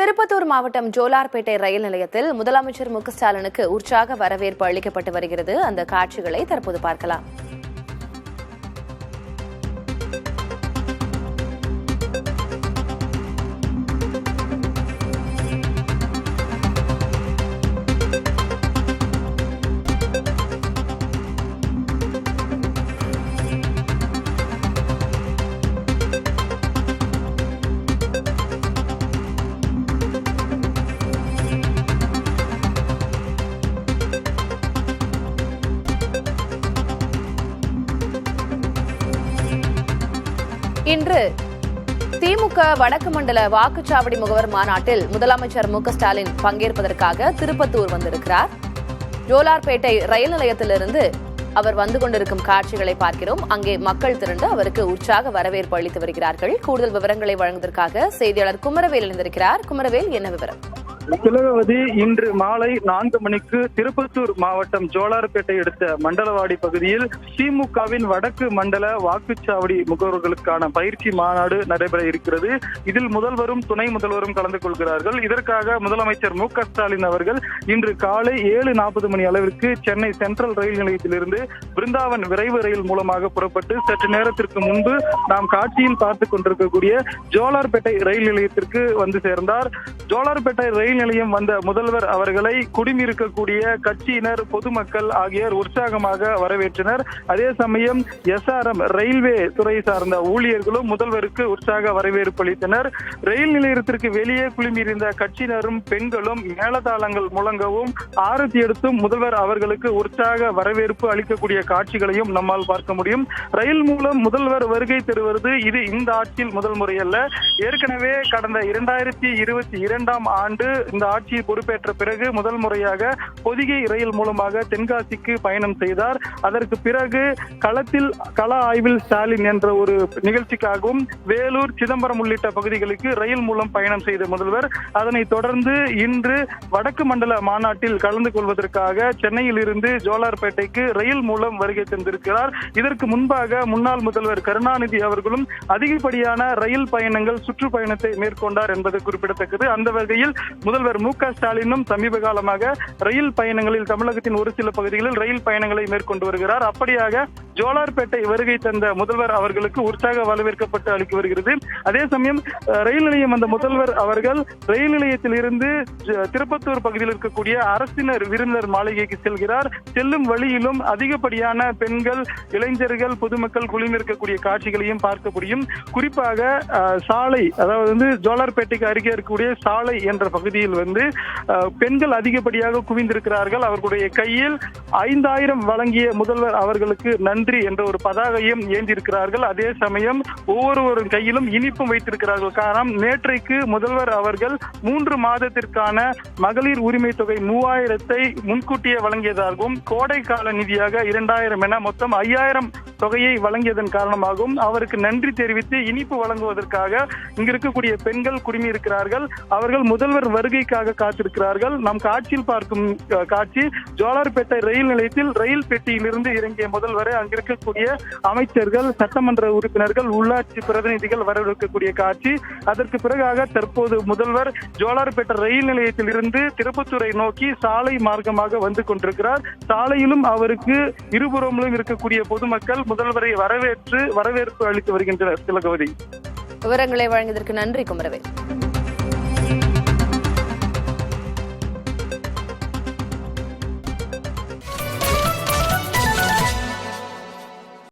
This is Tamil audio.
திருப்பத்தூர் மாவட்டம் ஜோலார்பேட்டை ரயில் நிலையத்தில் முதலமைச்சர் மு க ஸ்டாலினுக்கு உற்சாக வரவேற்பு அளிக்கப்பட்டு வருகிறது. அந்த காட்சிகளை தற்போது பார்க்கலாம். இன்று திமுக வடக்கு மண்டல வாக்குச்சாவடி முகவர் மாநாட்டில் முதலமைச்சர் மு க ஸ்டாலின் பங்கேற்பதற்காக திருப்பத்தூர் வந்திருக்கிறார். ஜோலார்பேட்டை ரயில் நிலையத்திலிருந்து அவர் வந்து கொண்டிருக்கும் காட்சிகளை பார்க்கிறோம். அங்கே மக்கள் திரண்டு அவருக்கு உற்சாக வரவேற்பு அளித்து வருகிறார்கள். கூடுதல் விவரங்களை வழங்குவதற்காக செய்தியாளர் குமரவேல் இணைந்திருக்கிறார். குமரவேல், என்ன விவரம்? திலகவதி இன்று மாலை 4 மணிக்கு திருப்பத்தூர் மாவட்டம் ஜோலார்பேட்டை அடுத்த மண்டலவாடி பகுதியில் திமுகவின் வடக்கு மண்டல வாக்குச்சாவடி முகவர்களுக்கான பயிற்சி மாநாடு நடைபெற இருக்கிறது. இதில் முதல்வரும் துணை முதல்வரும் கலந்து கொள்கிறார்கள். இதற்காக முதலமைச்சர் மு க ஸ்டாலின் அவர்கள் இன்று காலை 7:40 மணி அளவிற்கு சென்னை சென்ட்ரல் ரயில் நிலையத்திலிருந்து பிருந்தாவன் விரைவு ரயில் மூலமாக புறப்பட்டு சற்று நேரத்திற்கு முன்பு நாம் காட்சியில் பார்த்துக் கொண்டிருக்கக்கூடிய ஜோலார்பேட்டை ரயில் நிலையத்திற்கு வந்து சேர்ந்தார். ஜோலார்பேட்டை ரயில் நிலையம் வந்த முதல்வர் அவர்களை குடிமிருக்கக்கூடிய கட்சியினர், பொதுமக்கள் ஆகியோர் உற்சாகமாக வரவேற்றனர். அதே சமயம் SRM ரயில்வே துறை சார்ந்த ஊழியர்களும் முதல்வருக்கு உற்சாக வரவேற்பு அளித்தனர். ரயில் நிலையத்திற்கு வெளியே குழுமியிருந்த கட்சியினரும் பெண்களும் மேளதாளங்கள் முழங்கவும் ஆரத்தி எடுத்தும் முதல்வர் அவர்களுக்கு உற்சாக வரவேற்பு அளிக்கக்கூடிய காட்சிகளையும் நம்மால் பார்க்க முடியும். ரயில் மூலம் முதல்வர் வருகை தருவது இது இந்த ஆட்சியில் முதல் முறை அல்ல. ஏற்கனவே கடந்த 2022ஆம் ஆண்டு இந்த ஆட்சியை பொறுப்பேற்ற பிறகு முதல் முறையாக பொதிகை ரயில் மூலமாக தென்காசிக்கு பயணம் செய்தார். அதற்கு பிறகு கள ஆய்வில் ஸ்டாலின் என்ற ஒரு நிகழ்ச்சிக்காகவும் வேலூர், சிதம்பரம் உள்ளிட்ட பகுதிகளுக்கு ரயில் மூலம் பயணம் செய்த முதல்வர் அதனைத் தொடர்ந்து இன்று வடக்கு மண்டல மாநாட்டில் கலந்து கொள்வதற்காக சென்னையில் இருந்து ஜோலார்பேட்டைக்கு ரயில் மூலம் வருகை தந்திருக்கிறார். இதற்கு முன்பாக முன்னாள் முதல்வர் கருணாநிதி அவர்களும் அதிகப்படியான ரயில் பயணங்கள், சுற்றுப்பயணத்தை மேற்கொண்டார் என்பது குறிப்பிடத்தக்கது. அந்த வகையில் முதல்வர் மு க ஸ்டாலினும் சமீப காலமாக ரயில் பயணங்களில் தமிழகத்தின் ஒரு சில பகுதிகளில் ரயில் பயணங்களை மேற்கொண்டு வருகிறார். அப்படியாக ஜோலார்பேட்டை வருகை தந்த முதல்வர் அவர்களுக்கு உற்சாக வரவேற்கப்பட்டு அளித்து வருகிறது. அதே சமயம் ரயில் நிலையம் வந்த முதல்வர் அவர்கள் ரயில் நிலையத்தில் இருந்து திருப்பத்தூர் பகுதியில் இருக்கக்கூடிய அரசினர் விருந்தினர் மாளிகைக்கு செல்கிறார். செல்லும் வழியிலும் அதிகப்படியான பெண்கள், இளைஞர்கள், பொதுமக்கள் குழுமிருக்கக்கூடிய காட்சிகளையும் பார்க்க முடியும். குறிப்பாக சாலை, அதாவது ஜோலார்பேட்டைக்கு அருகே இருக்கக்கூடிய சாலை என்ற பகுதியில் பெண்கள் அதிகப்படியாக குவிந்திருக்கிறார்கள். அவர்களுடைய கையில் 5000 வழங்கிய முதல்வர் அவர்களுக்கு நன்றி என்ற ஒரு பதாகையும் ஏந்திருக்கிறார்கள். அதே சமயம் ஒவ்வொருவரும் கையிலும் இனிப்பும் வைத்திருக்கிறார்கள். காரணம், நேற்றைக்கு முதல்வர் அவர்கள் 3 மாதத்திற்கான மகளிர் உரிமை தொகை 3000 முன்கூட்டியே வழங்கியதாகவும் கோடை கால நிதியாக 2000 என மொத்தம் 5000 தொகையை வழங்கியதன் காரணமாகவும் அவருக்கு நன்றி தெரிவித்து இனிப்பு வழங்குவதற்காக இங்கு இருக்கக்கூடிய பெண்கள் குடுமி இருக்கிறார்கள். அவர்கள் முதல்வர் வருகைக்காக காத்திருக்கிறார்கள். நாம் காட்சியில் பார்க்கும் காட்சி ஜோலார்பேட்டை ரயில் நிலையத்தில் ரயில் பெட்டியிலிருந்து இறங்கிய முதல்வரை அங்கிருக்கக்கூடிய அமைச்சர்கள், சட்டமன்ற உறுப்பினர்கள், உள்ளாட்சி பிரதிநிதிகள் வரவேற்கக்கூடிய காட்சி. அதற்கு பிறகாக தற்போது முதல்வர் ஜோலார்பேட்டை ரயில் நிலையத்தில் இருந்து திருப்பத்தூரை நோக்கி சாலை மார்க்கமாக வந்து கொண்டிருக்கிறார். சாலையிலும் அவருக்கு இருபுறமும் இருக்கக்கூடிய பொதுமக்கள் முதல்வரை வரவேற்பு அளித்து வருகின்றனர். திலகவதி, விவரங்களை வழங்கியதற்கு நன்றி குமரவேல்.